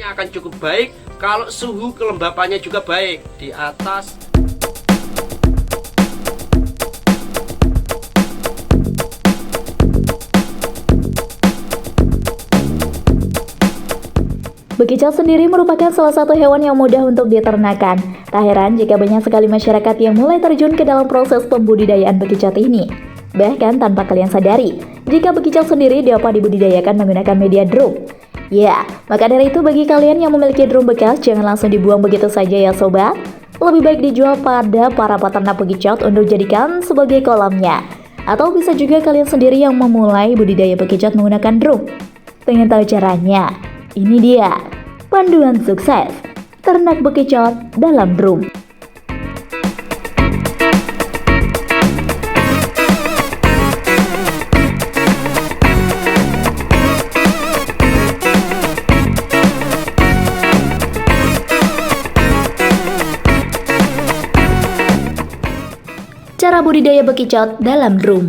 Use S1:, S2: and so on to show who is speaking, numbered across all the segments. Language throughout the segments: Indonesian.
S1: Akan cukup baik kalau suhu kelembapannya juga baik di atas.
S2: Bekicot sendiri merupakan salah satu hewan yang mudah untuk diternakan. Tak heran jika banyak sekali masyarakat yang mulai terjun ke dalam proses pembudidayaan bekicot ini. Bahkan tanpa kalian sadari, jika bekicot sendiri dapat dibudidayakan menggunakan media drum. Ya, maka dari itu bagi kalian yang memiliki drum bekas, jangan langsung dibuang begitu saja ya sobat. Lebih baik dijual pada para peternak bekicot untuk dijadikan sebagai kolamnya. Atau bisa juga kalian sendiri yang memulai budidaya bekicot menggunakan drum. Pengen tahu caranya? Ini dia, panduan sukses ternak bekicot dalam drum. Cara budidaya bekicot dalam drum.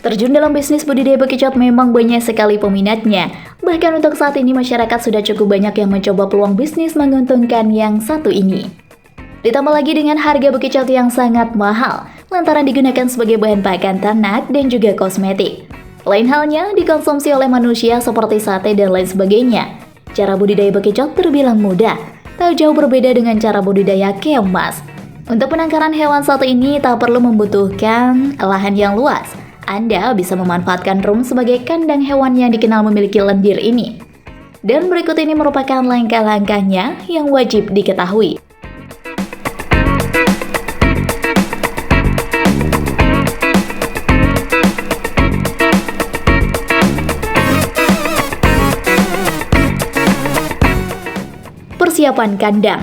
S2: Terjun dalam bisnis budidaya bekicot memang banyak sekali peminatnya. Bahkan untuk saat ini masyarakat sudah cukup banyak yang mencoba peluang bisnis menguntungkan yang satu ini. Ditambah lagi dengan harga bekicot yang sangat mahal, lantaran digunakan sebagai bahan pakan ternak dan juga kosmetik. Lain halnya dikonsumsi oleh manusia seperti sate dan lain sebagainya. Cara budidaya bekicot terbilang mudah, tak jauh berbeda dengan cara budidaya keong mas. Untuk penangkaran hewan satu ini tak perlu membutuhkan lahan yang luas. Anda bisa memanfaatkan drum sebagai kandang hewan yang dikenal memiliki lendir ini. Dan berikut ini merupakan langkah-langkahnya yang wajib diketahui. Persiapan kandang.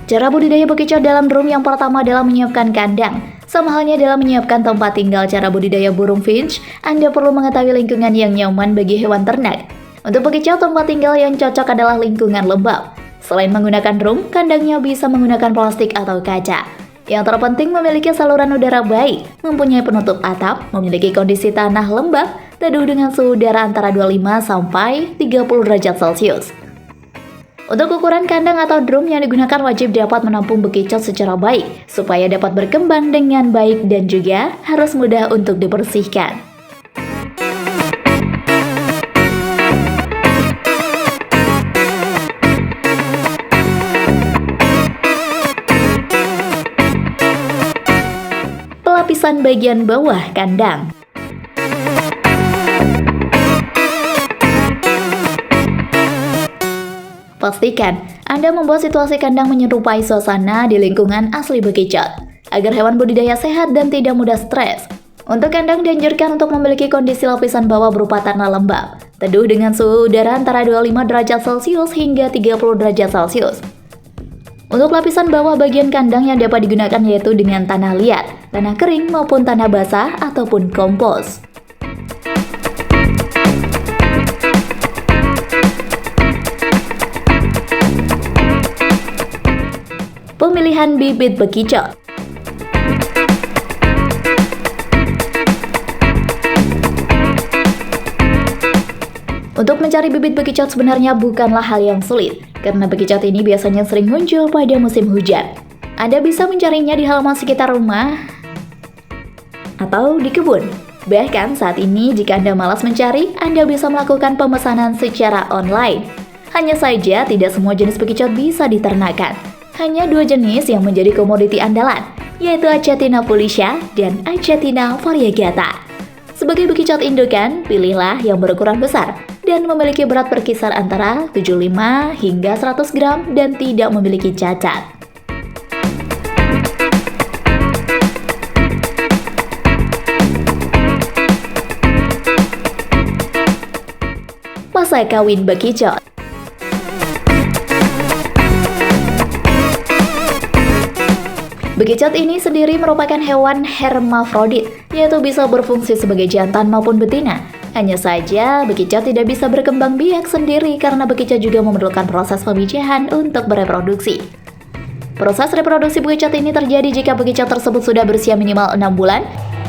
S2: Cara budidaya bekicot dalam drum yang pertama adalah menyiapkan kandang. Sama halnya dalam menyiapkan tempat tinggal cara budidaya burung finch, Anda perlu mengetahui lingkungan yang nyaman bagi hewan ternak. Untuk bekicot, tempat tinggal yang cocok adalah lingkungan lembab. Selain menggunakan drum, kandangnya bisa menggunakan plastik atau kaca. Yang terpenting memiliki saluran udara baik, mempunyai penutup atap, memiliki kondisi tanah lembab, teduh dengan suhu udara antara 25 sampai 30 derajat Celcius. Untuk ukuran kandang atau drum yang digunakan wajib dapat menampung bekicot secara baik, supaya dapat berkembang dengan baik dan juga harus mudah untuk dibersihkan. Pelapisan bagian bawah kandang. Pastikan Anda membuat situasi kandang menyerupai suasana di lingkungan asli bekicot, agar hewan budidaya sehat dan tidak mudah stres. Untuk kandang dianjurkan untuk memiliki kondisi lapisan bawah berupa tanah lembab, teduh dengan suhu udara antara 25 derajat Celcius hingga 30 derajat Celcius. Untuk lapisan bawah bagian kandang yang dapat digunakan yaitu dengan tanah liat, tanah kering maupun tanah basah ataupun kompos. Pemilihan bibit bekicot. Untuk mencari bibit bekicot sebenarnya bukanlah hal yang sulit, karena bekicot ini biasanya sering muncul pada musim hujan. Anda bisa mencarinya di halaman sekitar rumah atau di kebun. Bahkan saat ini jika Anda malas mencari, Anda bisa melakukan pemesanan secara online. Hanya saja tidak semua jenis bekicot bisa diternakan. Hanya dua jenis yang menjadi komoditi andalan, yaitu Achatina fulicia dan Achatina variegata. Sebagai bekicot indukan, pilihlah yang berukuran besar dan memiliki berat berkisar antara 75 hingga 100 gram dan tidak memiliki cacat. Masa kawin bekicot. Bekicot ini sendiri merupakan hewan hermafrodit, yaitu bisa berfungsi sebagai jantan maupun betina. Hanya saja, bekicot tidak bisa berkembang biak sendiri karena bekicot juga memerlukan proses pemijahan untuk bereproduksi. Proses reproduksi bekicot ini terjadi jika bekicot tersebut sudah berusia minimal 6 bulan,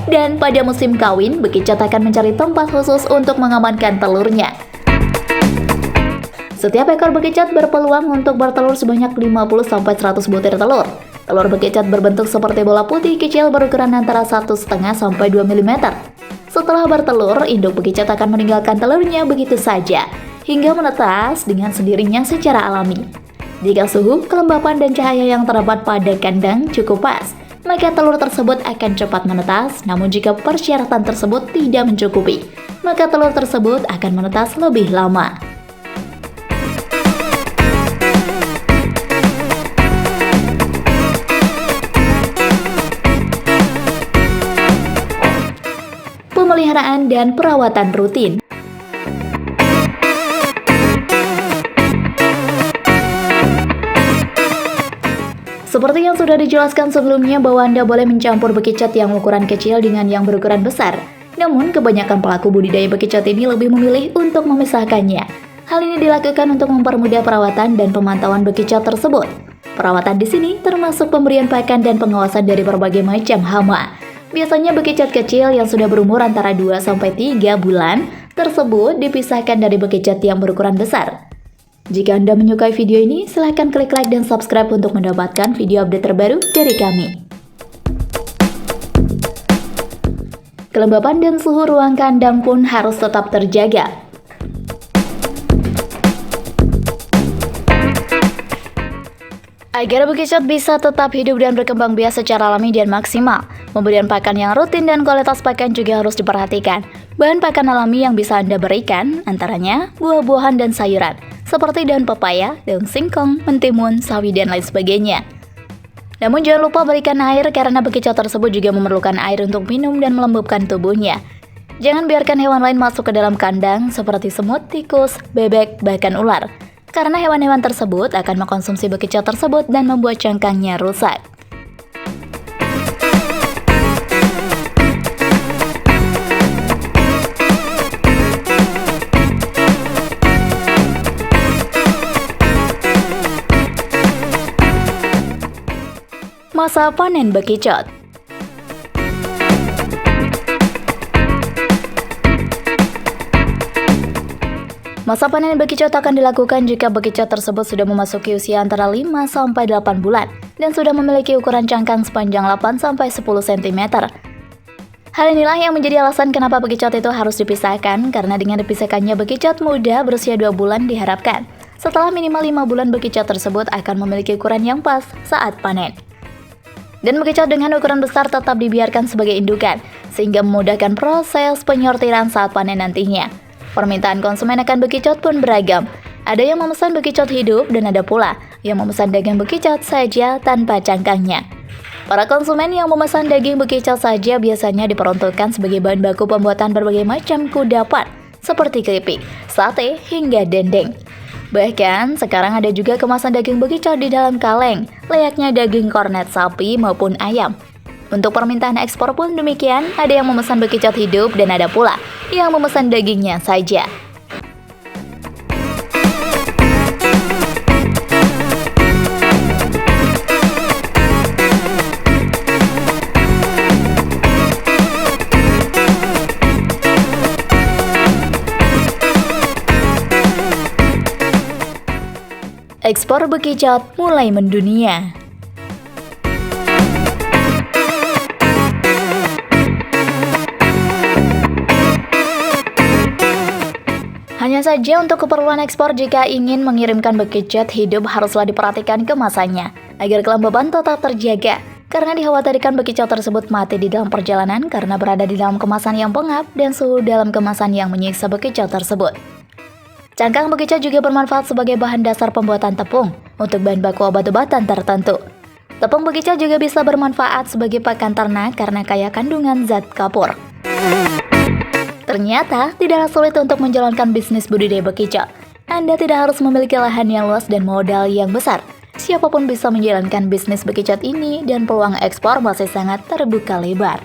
S2: dan pada musim kawin, bekicot akan mencari tempat khusus untuk mengamankan telurnya. Setiap ekor bekicot berpeluang untuk bertelur sebanyak 50-100 butir telur. Telur bekicot berbentuk seperti bola putih kecil berukuran antara 1,5 sampai 2 mm. Setelah bertelur, induk bekicot akan meninggalkan telurnya begitu saja, hingga menetas dengan sendirinya secara alami. Jika suhu, kelembapan, dan cahaya yang terdapat pada kandang cukup pas, maka telur tersebut akan cepat menetas. Namun jika persyaratan tersebut tidak mencukupi, maka telur tersebut akan menetas lebih lama. Pemeliharaan dan perawatan rutin. Seperti yang sudah dijelaskan sebelumnya bahwa Anda boleh mencampur bekicot yang ukuran kecil dengan yang berukuran besar. Namun, kebanyakan pelaku budidaya bekicot ini lebih memilih untuk memisahkannya. Hal ini dilakukan untuk mempermudah perawatan dan pemantauan bekicot tersebut. Perawatan di sini termasuk pemberian pakan dan pengawasan dari berbagai macam hama. Biasanya bekicot kecil yang sudah berumur antara 2-3 bulan tersebut dipisahkan dari bekicot yang berukuran besar. Jika Anda menyukai video ini, silahkan klik like dan subscribe untuk mendapatkan video update terbaru dari kami. Kelembapan dan suhu ruang kandang pun harus tetap terjaga. Agar bekicot bisa tetap hidup dan berkembang biak secara alami dan maksimal, pemberian pakan yang rutin dan kualitas pakan juga harus diperhatikan. Bahan pakan alami yang bisa Anda berikan antaranya buah-buahan dan sayuran, seperti daun pepaya, daun singkong, mentimun, sawi, dan lain sebagainya. Namun jangan lupa berikan air karena bekicot tersebut juga memerlukan air untuk minum dan melembabkan tubuhnya. Jangan biarkan hewan lain masuk ke dalam kandang seperti semut, tikus, bebek, bahkan ular. Karena hewan-hewan tersebut akan mengkonsumsi bekicot tersebut dan membuat cangkangnya rusak. Masa panen bekicot. Masa panen bekicot akan dilakukan jika bekicot tersebut sudah memasuki usia antara 5-8 bulan dan sudah memiliki ukuran cangkang sepanjang 8-10 cm. Hal inilah yang menjadi alasan kenapa bekicot itu harus dipisahkan, karena dengan dipisahkannya bekicot muda berusia 2 bulan diharapkan setelah minimal 5 bulan bekicot tersebut akan memiliki ukuran yang pas saat panen. Dan bekicot dengan ukuran besar tetap dibiarkan sebagai indukan, sehingga memudahkan proses penyortiran saat panen nantinya. Permintaan konsumen akan bekicot pun beragam. Ada yang memesan bekicot hidup dan ada pula yang memesan daging bekicot saja tanpa cangkangnya. Para konsumen yang memesan daging bekicot saja biasanya diperuntukkan sebagai bahan baku pembuatan berbagai macam kudapan, seperti keripik, sate, hingga dendeng. Bahkan, sekarang ada juga kemasan daging bekicot di dalam kaleng, layaknya daging kornet sapi maupun ayam. Untuk permintaan ekspor pun demikian, ada yang memesan bekicot hidup dan ada pula yang memesan dagingnya saja. Ekspor bekicot mulai mendunia. Hanya saja untuk keperluan ekspor, jika ingin mengirimkan bekicot hidup haruslah diperhatikan kemasannya agar kelembaban tetap terjaga, karena dikhawatirkan bekicot tersebut mati di dalam perjalanan karena berada di dalam kemasan yang pengap dan suhu dalam kemasan yang menyiksa bekicot tersebut. Cangkang bekicot juga bermanfaat sebagai bahan dasar pembuatan tepung untuk bahan baku obat-obatan tertentu. Tepung bekicot juga bisa bermanfaat sebagai pakan ternak karena kaya kandungan zat kapur. Ternyata tidaklah sulit untuk menjalankan bisnis budidaya bekicot. Anda tidak harus memiliki lahan yang luas dan modal yang besar. Siapapun bisa menjalankan bisnis bekicot ini dan peluang ekspor masih sangat terbuka lebar.